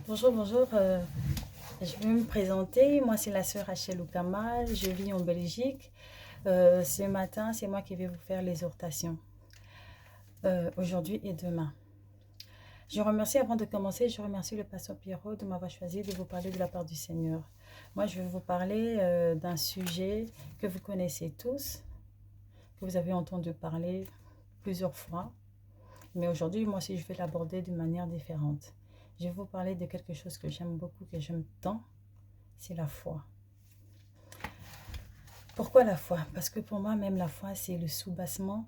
Bonjour, bonjour. Je vais me présenter. Moi, c'est la sœur Rachel Oukamal. Je vis en Belgique. Ce matin, c'est moi qui vais vous faire l'exhortation. Aujourd'hui et demain. Je remercie, avant de commencer, je remercie le pasteur Pierrot de m'avoir choisi de vous parler de la part du Seigneur. Moi, je vais vous parler d'un sujet que vous connaissez tous, que vous avez entendu parler plusieurs fois. Mais aujourd'hui, moi aussi, je vais l'aborder d'une manière différente. Je vais vous parler de quelque chose que j'aime beaucoup, que j'aime tant, c'est la foi. Pourquoi la foi? Parce que pour moi, même la foi, c'est le soubassement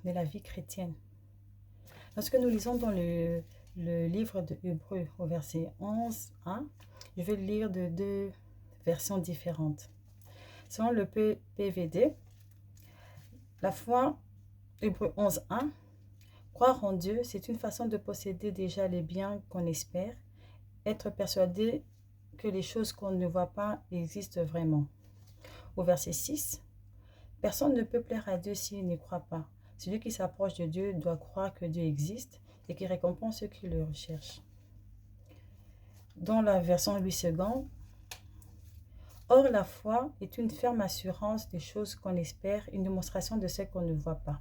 de la vie chrétienne. Lorsque nous lisons dans le livre de Hébreux au verset 11, je vais le lire de deux versions différentes. Selon le PVD, la foi, Hébreux 11, croire en Dieu, c'est une façon de posséder déjà les biens qu'on espère, être persuadé que les choses qu'on ne voit pas existent vraiment. Au verset 6, personne ne peut plaire à Dieu s'il n'y croit pas. Celui qui s'approche de Dieu doit croire que Dieu existe et qu'il récompense ceux qui le recherchent. Dans la version Louis II, or la foi est une ferme assurance des choses qu'on espère, une démonstration de ce qu'on ne voit pas.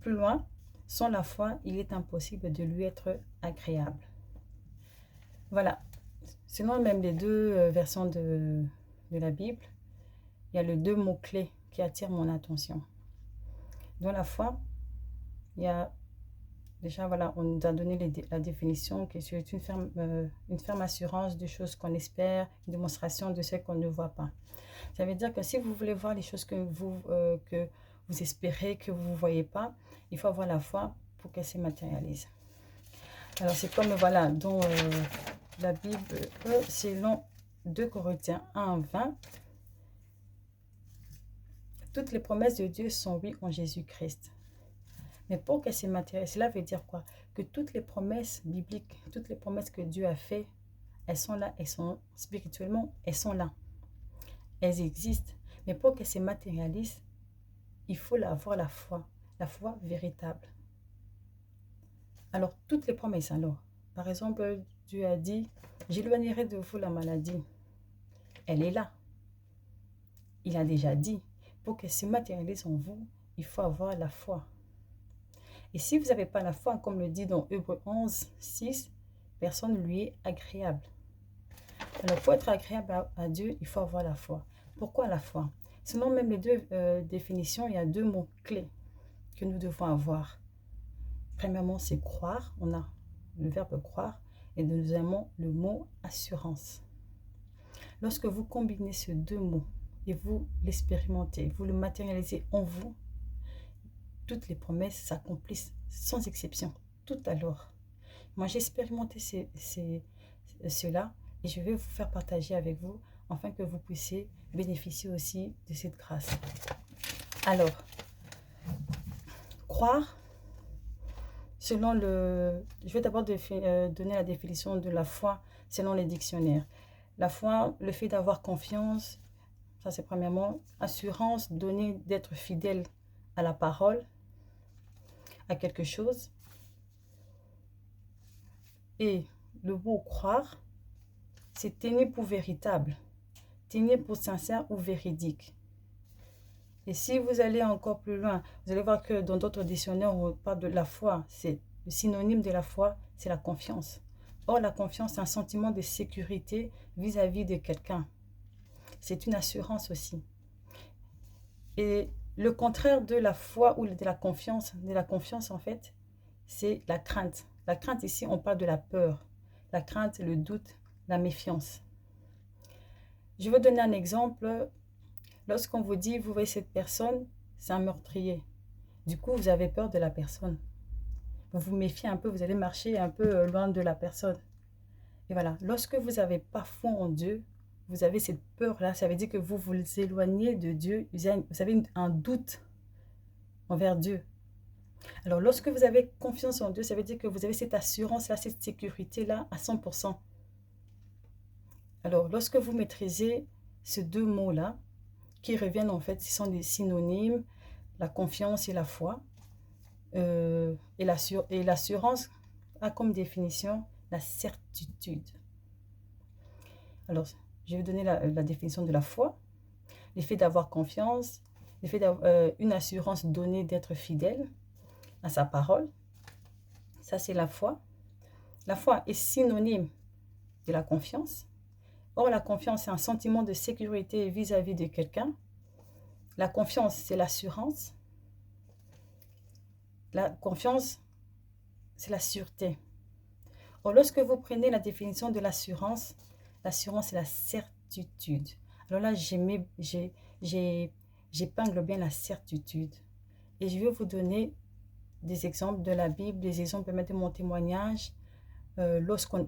Plus loin, sans la foi, il est impossible de lui être agréable. Voilà. Sinon, même les deux versions de la Bible, il y a les deux mots-clés qui attirent mon attention. Dans la foi, il y a déjà, voilà, on nous a donné la définition que c'est une ferme assurance de choses qu'on espère, une démonstration de ce qu'on ne voit pas. Ça veut dire que si vous voulez voir les choses que vous espérez, que vous ne voyez pas, il faut avoir la foi pour qu'elles se matérialisent. Alors, c'est comme, voilà, dans la Bible, selon 2 Corinthiens 1, 20, toutes les promesses de Dieu sont oui en Jésus-Christ. Mais pour qu'elles se matérialisent, cela veut dire quoi? Que toutes les promesses bibliques, toutes les promesses que Dieu a faites, elles sont là, elles sont spirituellement, elles sont là. Elles existent. Mais pour qu'elles se matérialisent, il faut avoir la foi véritable. Alors, toutes les promesses, alors, par exemple, Dieu a dit, j'éloignerai de vous la maladie. Elle est là. Il a déjà dit, pour qu'elle se matérialise en vous, il faut avoir la foi. Et si vous n'avez pas la foi, comme le dit dans Hébreux 11, 6, personne ne lui est agréable. Alors, pour être agréable à Dieu, il faut avoir la foi. Pourquoi la foi? Selon même les deux définitions, il y a deux mots clés que nous devons avoir. Premièrement, c'est croire. On a le verbe croire. Et deuxièmement, le mot assurance. Lorsque vous combinez ces deux mots et vous l'expérimentez, vous le matérialisez en vous, toutes les promesses s'accomplissent sans exception, tout alors. Moi, j'ai expérimenté cela et je vais vous faire partager avec vous afin que vous puissiez bénéficier aussi de cette grâce. Alors, croire, selon je vais d'abord donner la définition de la foi selon les dictionnaires. La foi, le fait d'avoir confiance, ça c'est premièrement, assurance donnée d'être fidèle à la parole, à quelque chose. Et le mot croire, c'est tenir pour véritable, tenir pour sincère ou véridique. Et si vous allez encore plus loin, vous allez voir que dans d'autres dictionnaires, on parle de la foi. C'est le synonyme de la foi, c'est la confiance. Or, la confiance, c'est un sentiment de sécurité vis-à-vis de quelqu'un. C'est une assurance aussi. Et le contraire de la foi ou de la confiance en fait, c'est la crainte. La crainte ici, on parle de la peur. La crainte, le doute, la méfiance. Je vais donner un exemple. Lorsqu'on vous dit, vous voyez cette personne, c'est un meurtrier. Du coup, vous avez peur de la personne. Vous vous méfiez un peu, vous allez marcher un peu loin de la personne. Et voilà, lorsque vous n'avez pas foi en Dieu, vous avez cette peur-là, ça veut dire que vous vous éloignez de Dieu, vous avez un doute envers Dieu. Alors, lorsque vous avez confiance en Dieu, ça veut dire que vous avez cette assurance-là, cette sécurité-là à 100%. Alors, lorsque vous maîtrisez ces deux mots-là, qui reviennent en fait, ce sont des synonymes, la confiance et la foi, et l'assurance, a comme définition la certitude. Alors, je vais vous donner la définition de la foi. L'effet d'avoir confiance, l'effet d'avoir une assurance donnée d'être fidèle à sa parole. Ça, c'est la foi. La foi est synonyme de la confiance. Or, la confiance, c'est un sentiment de sécurité vis-à-vis de quelqu'un. La confiance, c'est l'assurance. La confiance, c'est la sûreté. Or, lorsque vous prenez la définition de l'assurance, l'assurance, c'est la certitude. Alors là, j'épingle bien la certitude. Et je vais vous donner des exemples de la Bible, des exemples de mon témoignage, lorsqu'on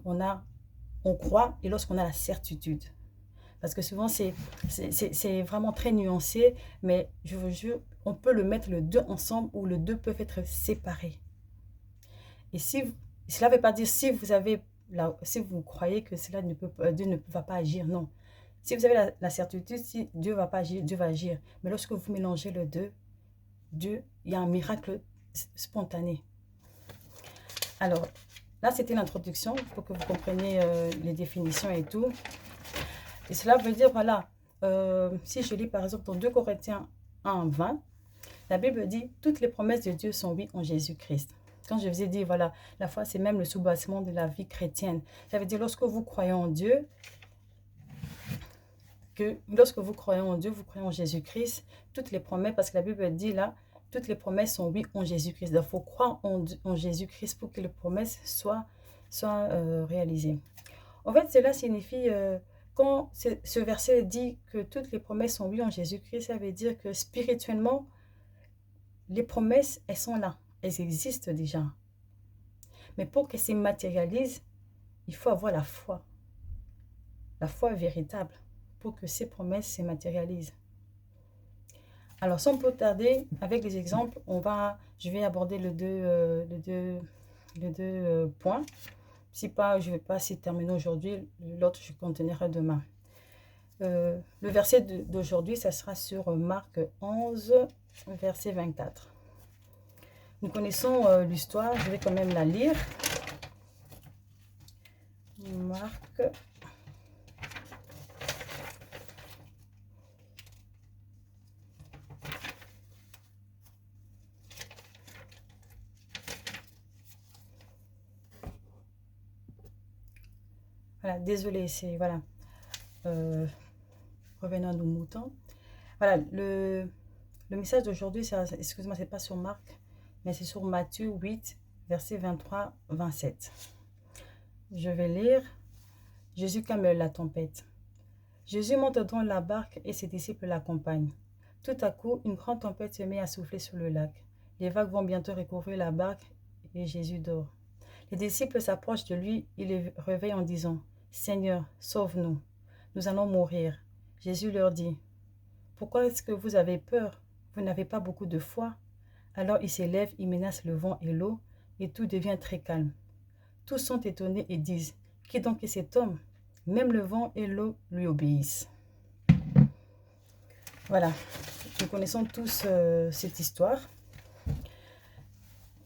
croit et lorsqu'on a la certitude. Parce que souvent, c'est vraiment très nuancé, mais je vous jure, on peut le mettre le deux ensemble ou les deux peuvent être séparés. Et cela ne veut pas dire si vous croyez que Dieu ne va pas agir, non. Si vous avez la certitude, si Dieu ne va pas agir, Dieu va agir. Mais lorsque vous mélangez les deux, il y a un miracle spontané. Alors, là, c'était l'introduction pour que vous compreniez les définitions et tout. Et cela veut dire, voilà, si je lis par exemple dans 2 Corinthiens 1, 20, la Bible dit « Toutes les promesses de Dieu sont oui en Jésus-Christ ». Quand je vous ai dit, voilà, la foi, c'est même le soubassement de la vie chrétienne. Ça veut dire, lorsque vous croyez en Dieu, vous croyez en Jésus-Christ, toutes les promesses, parce que la Bible dit là, toutes les promesses sont oui en Jésus-Christ. Donc, il faut croire en Jésus-Christ pour que les promesses soient réalisées. En fait, cela signifie, quand ce verset dit que toutes les promesses sont oui en Jésus-Christ, ça veut dire que spirituellement, les promesses, elles sont là. Elles existent déjà. Mais pour qu'elles se matérialisent, il faut avoir la foi véritable, pour que ces promesses se matérialisent. Alors, sans plus tarder, avec les exemples, je vais aborder les deux points. Si pas, je ne vais pas s'y terminer aujourd'hui, l'autre, je continuerai demain. Le verset d'aujourd'hui, ça sera sur Marc 11, verset 24. Nous connaissons l'histoire, je vais quand même la lire. Marc. Voilà, désolé, c'est, voilà. Revenons à nos moutons. Voilà, le message d'aujourd'hui, excusez-moi, c'est pas sur Marc, mais c'est sur Matthieu 8, verset 23-27. Je vais lire. Jésus calme la tempête. Jésus monte dans la barque et ses disciples l'accompagnent. Tout à coup, une grande tempête se met à souffler sur le lac. Les vagues vont bientôt recouvrir la barque et Jésus dort. Les disciples s'approchent de lui, ils le réveillent en disant « Seigneur, sauve-nous, nous allons mourir. » Jésus leur dit « Pourquoi est-ce que vous avez peur? Vous n'avez pas beaucoup de foi ?» Alors il s'élève, il menace le vent et l'eau, et tout devient très calme. Tous sont étonnés et disent « Qui donc est cet homme? Même le vent et l'eau lui obéissent. » Voilà, nous connaissons tous cette histoire.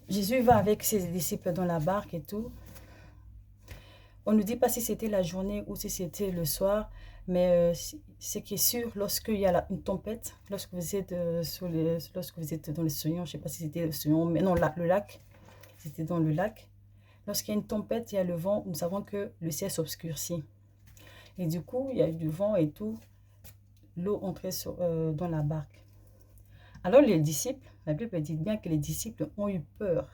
Jésus va avec ses disciples dans la barque et tout. On ne nous dit pas si c'était la journée ou si c'était le soir, mais ce qui est sûr, lorsqu'il y a une tempête, lorsque vous êtes dans l'océan, je ne sais pas si c'était l'océan, mais non, le lac, c'était dans le lac. Lorsqu'il y a une tempête, il y a le vent, nous savons que le ciel s'obscurcit. Et du coup, il y a eu du vent et tout, l'eau entrait dans la barque. Alors les disciples, la Bible dit bien que les disciples ont eu peur.